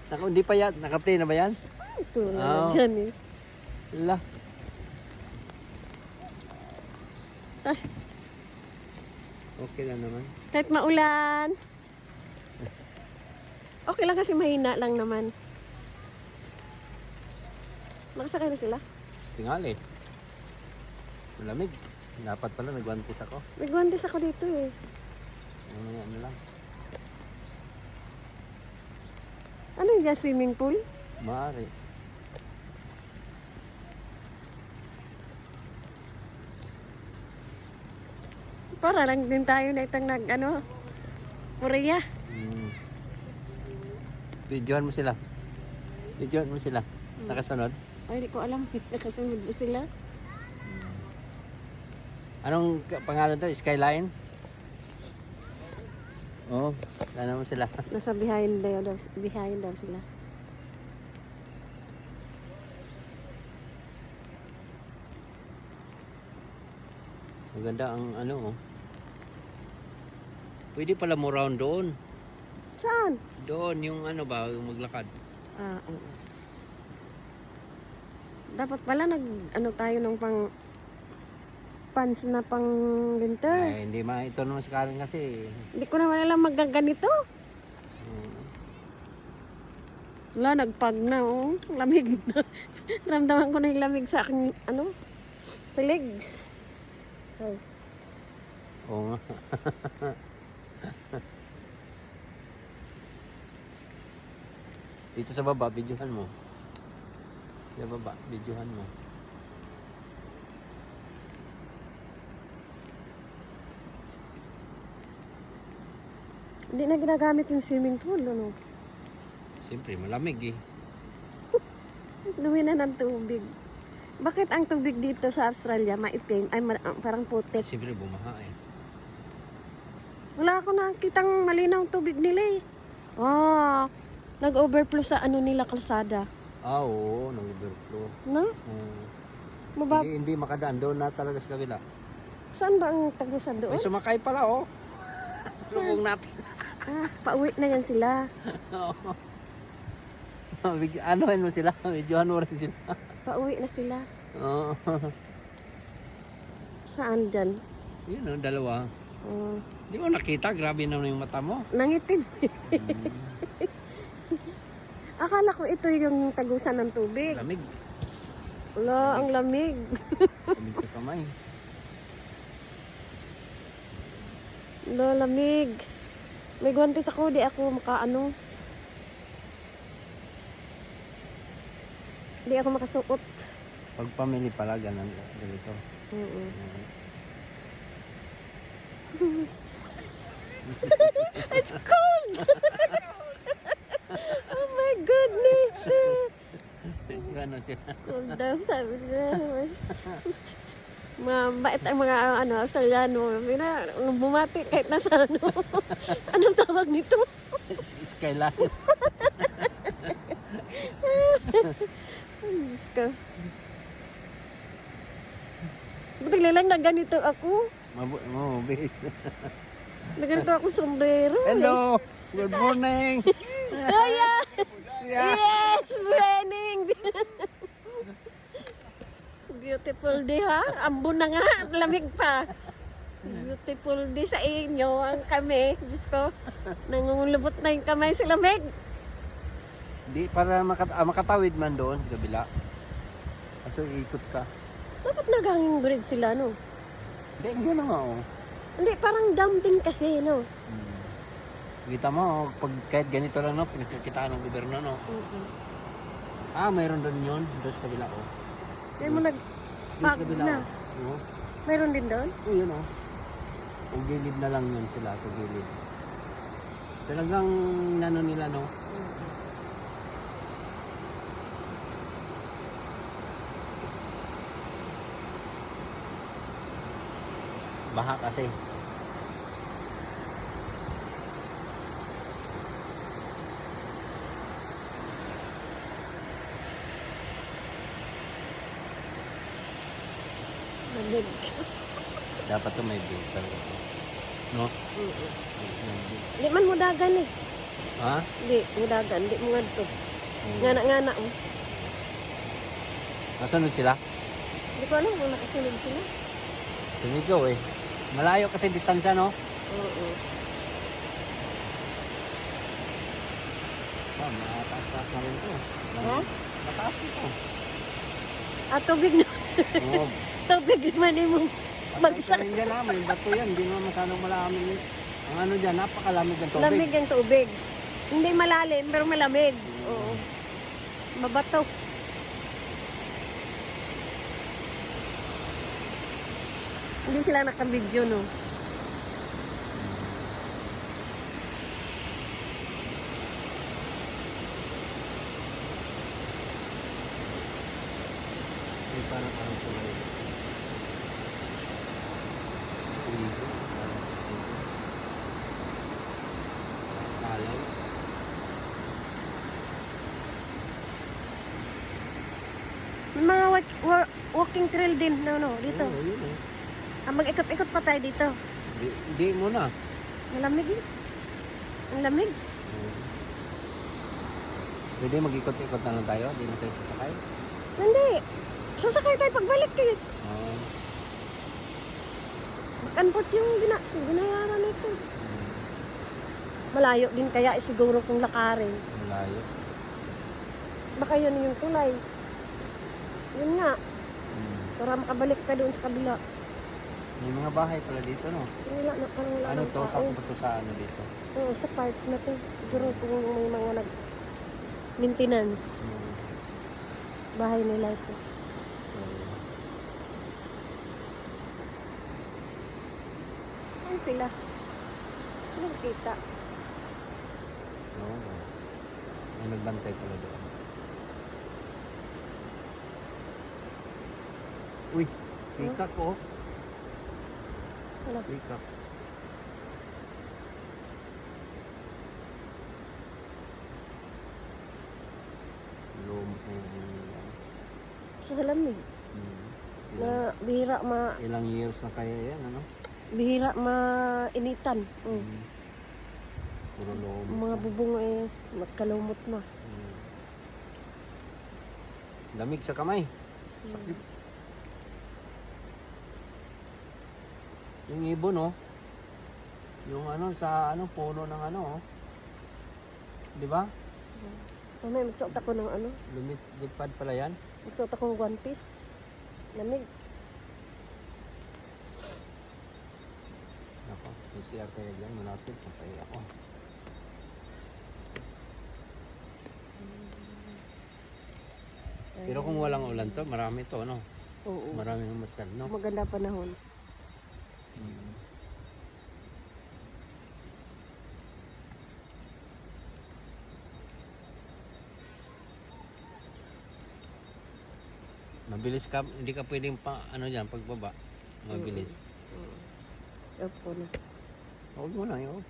Hindi pa yan. Naka-play na ba yan? Ito na Oo. dyan eh. Wala. Ah, Okay lang naman. kahit maulan. Okay lang kasi mahina lang naman. Nakasakay na sila. Tingali. Malamig. Dapat pala nagwantis ako. Nagwantis ako dito eh. Ano lang. Ano yung swimming pool? Maaari. Para lang din tayo na itang Korea. Videohan mo sila. Videohan mo sila. Nakasunod. Ay, di ko alam. Nakasunod ba sila? Anong pangalan to? Skyline? Oo. Sana mo sila. Nasa behind daw sila. Maganda ang oh. Pwede pala mo round doon. Saan? Doon yung yung maglakad. Ah, oo. Dapat pala tayo ng pants na pang winter. Ay, hindi ito naman si Karen kasi. Hindi ko naman alam magaganito. Wala, nagpag na oh. Lamig na. Ramdaman ko na yung lamig sa aking sa legs. Ay. Oo nga. Dito sa baba, videohan mo. Sa baba, videohan mo. Hindi na ginagamit yung swimming pool, ano? Siyempre, malamig eh. Dumi na ng tubig. Bakit ang tubig dito sa Australia maitim? Ay, parang putik. Siyempre, bumaha eh. Wala ako nakitang malinaw ang tubig nila eh. Ah, nag-overflow sa nila kalsada. Oo, nag-overflow. No? Hindi makadaan doon na talaga sa kabila. Saan ba ang tagusan doon? May sumakay pala oh. Subong natin. Ah, pauwi na yan sila. Anohin mo sila, videohan mo rin sila. Pauwi na sila. Oo. Saan dyan? Yun dalawa. Oh, Di mo nakita, grabe naman yung mata mo. nangitim. Akala ko ito yung tagusan ng tubig. Lamig. Wala, ang lamig. Lamig sa kamay. Wala, lamig. May guwantes ako, di ako Di ako makasuot. Pag pamili pala, ganun. Ganito. It's cold! Oh my goodness! Gano'n sila. Cold daw, sabi nila. Mabait ang mga Australiano. Bumati kahit nasa anong tawag nito? Skyline. Diyos ko. Buti lang na ganito ako. Mabait. Na ganito ako sombrero. Hello! Good morning! Oh, yeah. Yes! Raining! Beautiful day ha? Ambon na nga. Lamig pa. Beautiful day sa inyo. Ang kami. Diyos ko. Nangungulubot na yung kamay sa lamig. Di, para makatawid man doon sa kabila. Kaso ikot ka. Dapat naganging bridge sila, no? Hindi, yun na nga oh. Hindi, parang dam din kasi, no? Kita mo, pag kahit ganito lang, no, pinagkikitaan ng gobyerno, no? Mayroon doon yun, doon sa kabila, oh. Kaya mo Doon sa nag-pag kabila, na. oh. Mayroon din doon? Yun, oh. Ang gilid na lang yun sila, sa gilid. Talagang, nila, no? Baha kasi. Lamig. Dapat to may big talaga. No? Di man mo dagan eh. Ha? Di, mudagan, di mo ngadto. Ngana-ngana mo. Nasunod sila? Hindi ko alam kung nakasunod sila. Sumigaw eh. Malayo kasi distansya, no? Oo. Ah, mataas-taas na rin to. Ha? Mataas ito. Ah, tubig na. Oo. Tubig naman yung bagsak. Hindi namin, bato yan. Hindi naman masyadong malamig. Ang ano dyan, napakalamig ng tubig. Lamig ang tubig. Hindi malalim, pero malamig. Oo. Mabato. Hindi sila nakabidyo, no? Ay, parang tulay. Ligo. Alay. May mga walking trail din, no, dito. Oo, yun eh. Mag-ikot-ikot pa tayo dito. Di muna. Malamig eh. Ang lamig. Pwede mag-ikot-ikot na lang tayo. Di na tayo sasakay. Hindi. Sasakay tayo pagbalik eh. Oo. Makanpot yung ginayaran nito. Malayo din kaya siguro kung lakarin. Malayo. Baka yun yung tulay. Yun nga. Para makabalik ka doon sa kabila. May mga bahay pala dito, no? Wala na, parang wala Ano ng to? tao. Saan ba to sa ano dito? Oo, sa park na to. Siguro kung may mga maintenance. Bahay nila ito. Ay sila. Hindi kita. Oo. May nagbantay pala doon. Uy, peacock oh. Wala. Peacock. Lumot na yung ano. Sa lamig. Na Ilang years na kaya yan, ano? bihira mainitan. Puro lumot. Mga bubong eh, magkalumot na. Lamig sa kamay. Sakit. Yung ibon, oh. Yung ano, sa ano, puno ng ano, oh. Di ba? Mamaya magsuot ako ng ano, Lipad pala yan. magsuot akong one piece. Lamig. Ako, PCR kaya dyan, malapit. Patay ako. Pero kung walang ulan to, marami to, no? Oo. Marami mamasal, no? Maganda panahon. Mabilis ka, hindi ka pwedeng pa, ano dyan, pagbaba. Mabilis. Opo na. Huwag mo na, yun.